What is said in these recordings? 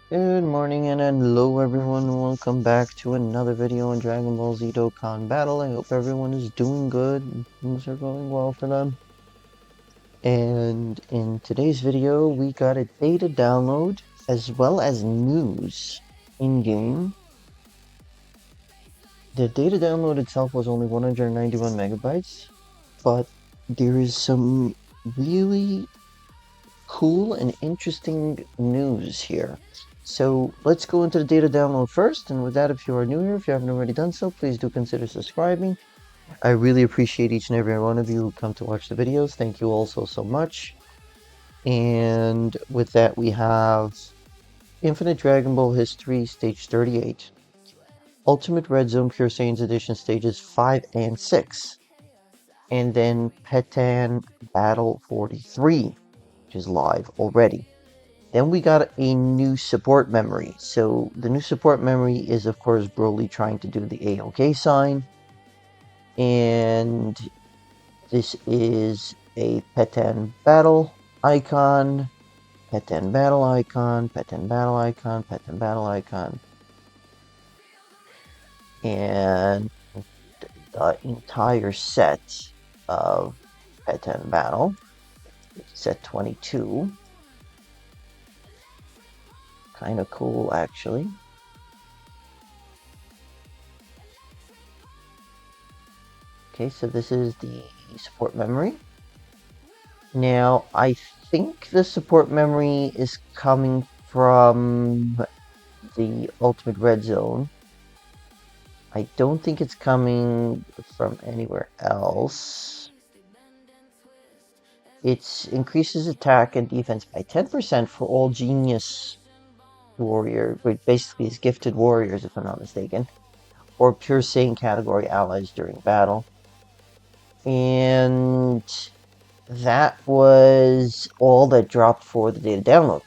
Good morning and hello everyone, welcome back to another video on Dragon Ball Z Dokkan Battle. I hope everyone is doing good, things are going well for them. And in today's video, we got a data download as well as news in-game. The data download itself was only 191 megabytes, but there is some really cool and interesting news here. So let's go into the data download first, and with that, if you are new here, if you haven't already done so, please do consider subscribing. I really appreciate each and every one of you who come to watch the videos. Thank you all so much. And with that, we have Infinite Dragon Ball History Stage 38, Ultimate Red Zone Pure Saiyans Edition Stages 5 and 6, and then Pettan Battle 43, which is live already. Then we got a new support memory. So the new support memory is, of course, Broly trying to do the AOK sign. And this is a Pettan battle icon, Pettan battle icon, Pettan battle icon, Pettan battle icon. And the entire set of Pettan battle, set 22. Kind of cool, actually. Okay, so this is the support memory. Now, I think the support memory is coming from the Ultimate Red Zone. I don't think it's coming from anywhere else. It increases attack and defense by 10% for all Genius Warrior, which basically is Gifted Warriors, if I'm not mistaken, or Pure Saiyan category allies during battle. And that was all that dropped for the data download.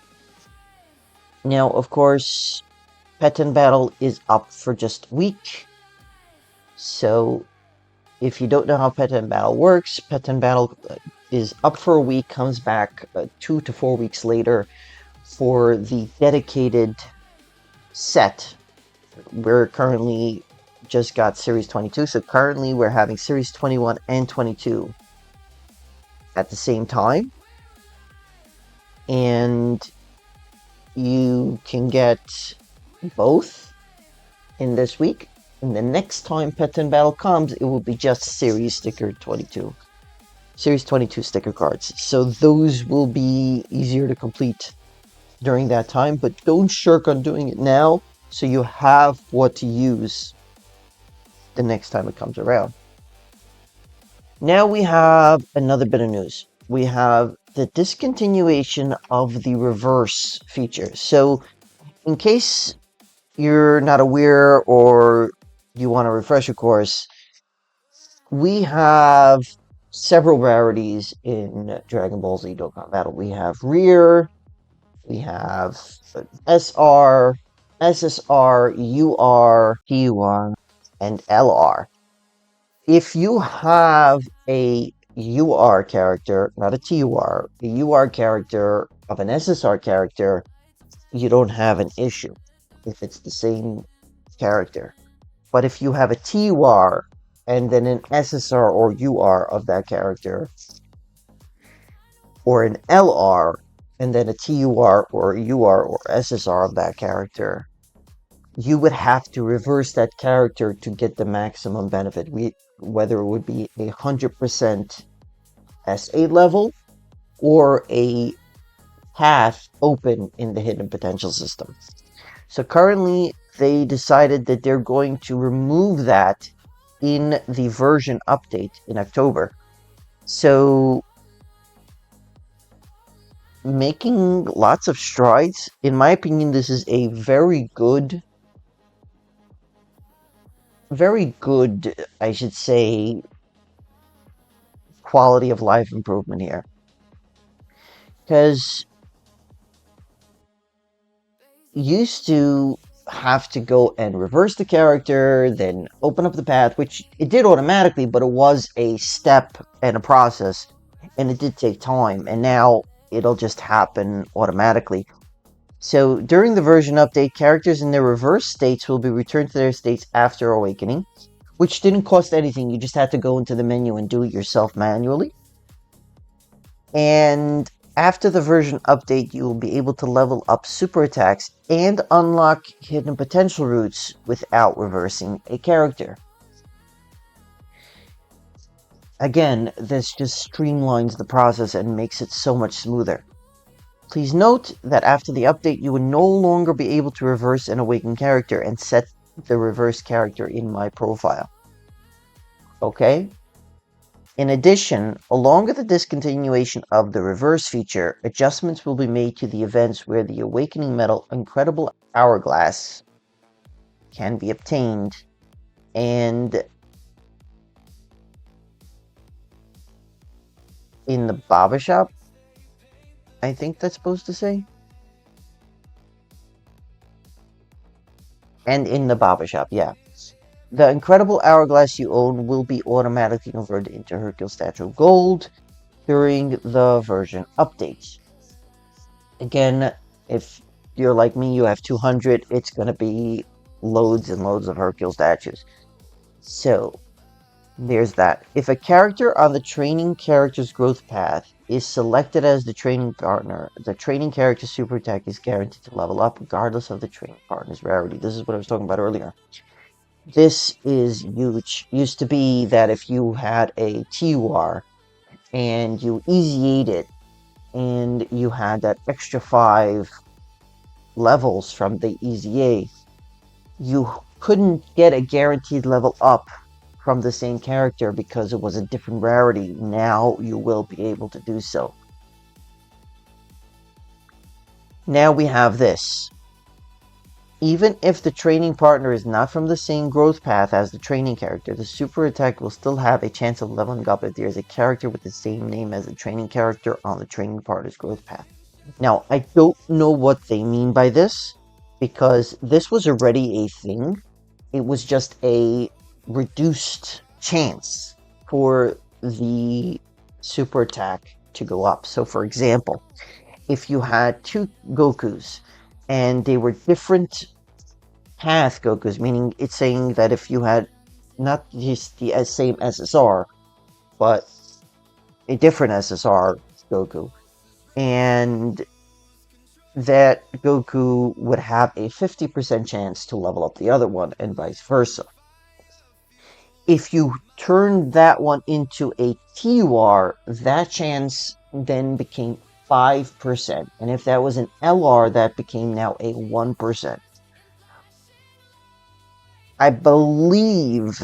Now, of course, Pettan Battle is up for just a week. So, if you don't know how Pettan Battle works, Pettan Battle is up for a week, comes back 2 to 4 weeks later for the dedicated set. We're currently just got Series 22, so currently we're having Series 21 and 22 at the same time. And you can get both in this week. And the next time Pettan Battle comes, it will be just Series Sticker 22. Series 22 sticker cards. So those will be easier to complete during that time, but don't shirk on doing it now so you have what to use the next time it comes around. Now we have another bit of news. We have the discontinuation of the reverse feature. So in case you're not aware or you want to refresh your course, we have several rarities in Dragon Ball Z Dokkan Battle. We have Rear, we have SR, SSR, UR, TUR, and LR. If you have a UR character, not a TUR, a UR character of an SSR character, you don't have an issue if it's the same character. But if you have a TUR and then an SSR or UR of that character, or an LR and then a TUR or UR or SSR of that character, you would have to reverse that character to get the maximum benefit, whether it would be 100% S8 level or a path open in the hidden potential system. So currently, they decided that they're going to remove that in the version update in October. So, making lots of strides. In my opinion, this is a very good, I should say, quality of life improvement here. Because used to have to go and reverse the character, then open up the path, which it did automatically, but it was a step and a process, and it did take time, and now it'll just happen automatically. So during the version update, characters in their reverse states will be returned to their states after awakening, which didn't cost anything. You just had to go into the menu and do it yourself manually. And after the version update, you will be able to level up super attacks and unlock hidden potential routes without reversing a character. Again, this just streamlines the process and makes it so much smoother. Please note that after the update, you will no longer be able to reverse an awakened character and set the reverse character in my profile. Okay? In addition, along with the discontinuation of the reverse feature, adjustments will be made to the events where the awakening medal Incredible Hourglass can be obtained, and in the Baba Shop, I think that's supposed to say. And in the Baba Shop, yeah. The Incredible Hourglass you own will be automatically converted into Hercules Statue of Gold during the version updates. Again, if you're like me, you have 200, it's going to be loads and loads of Hercules statues. So, there's that. If a character on the training character's growth path is selected as the training partner, the training character's super attack is guaranteed to level up regardless of the training partner's rarity. This is what I was talking about earlier. This is huge. Used to be that if you had a TUR and you easy 8 it and you had that extra 5 levels from the easy 8, you couldn't get a guaranteed level up from the same character because it was a different rarity. Now you will be able to do so. Now we have this. Even if the training partner is not from the same growth path as the training character, the super attack will still have a chance of leveling up if there is a character with the same name as the training character on the training partner's growth path. Now, I don't know what they mean by this, because this was already a thing. It was just a reduced chance for the super attack to go up. So, for example, if you had 2 Gokus, and they were different path Gokus, meaning it's saying that if you had not just the same SSR, but a different SSR Goku, and that Goku would have a 50% chance to level up the other one, and vice versa. If you turned that one into a TUR, that chance then became 5%. And if that was an LR, that became now a 1%. I believe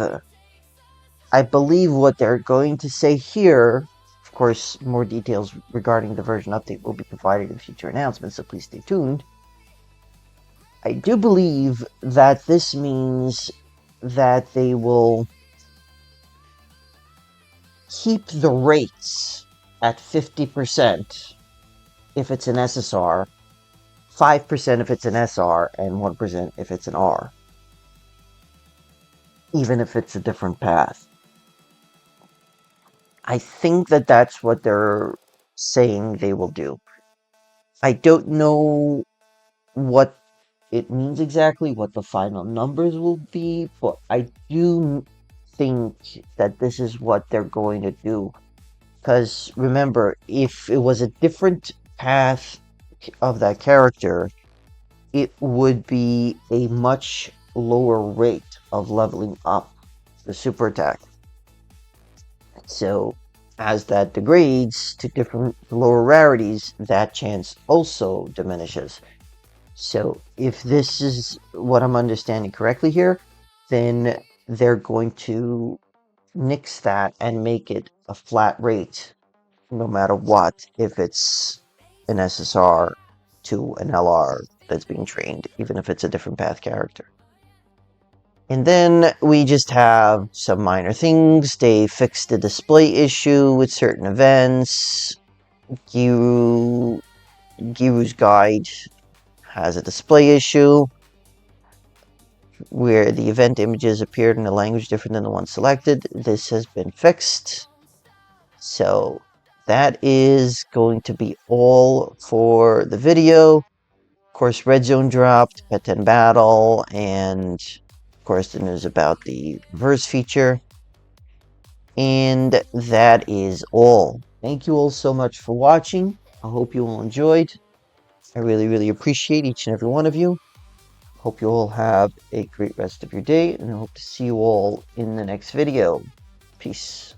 what they're going to say here, of course, more details regarding the version update will be provided in future announcements, so please stay tuned. I do believe that this means that they will keep the rates at 50% if it's an SSR, 5% if it's an SR, and 1% if it's an R. Even if it's a different path. I think that that's what they're saying they will do. I don't know what it means exactly, what the final numbers will be, but I do think that this is what they're going to do. Because remember, if it was a different path of that character, it would be a much lower rate of leveling up the super attack. So, as that degrades to different lower rarities, that chance also diminishes. So, if this is what I'm understanding correctly here, then they're going to nix that and make it a flat rate, no matter what, if it's an SSR to an LR that's being trained, even if it's a different path character. And then we just have some minor things. They fixed the display issue with certain events. Giru's guide has a display issue where the event images appeared in a language different than the one selected. This has been fixed. So that is going to be all for the video. course, Red Zone dropped, Pettan Battle, and of course the news about the reverse feature. And that is all. Thank you all so much for watching. I hope you all enjoyed. I really, really appreciate each and every one of you. Hope you all have a great rest of your day, and I hope to see you all in the next video. Peace.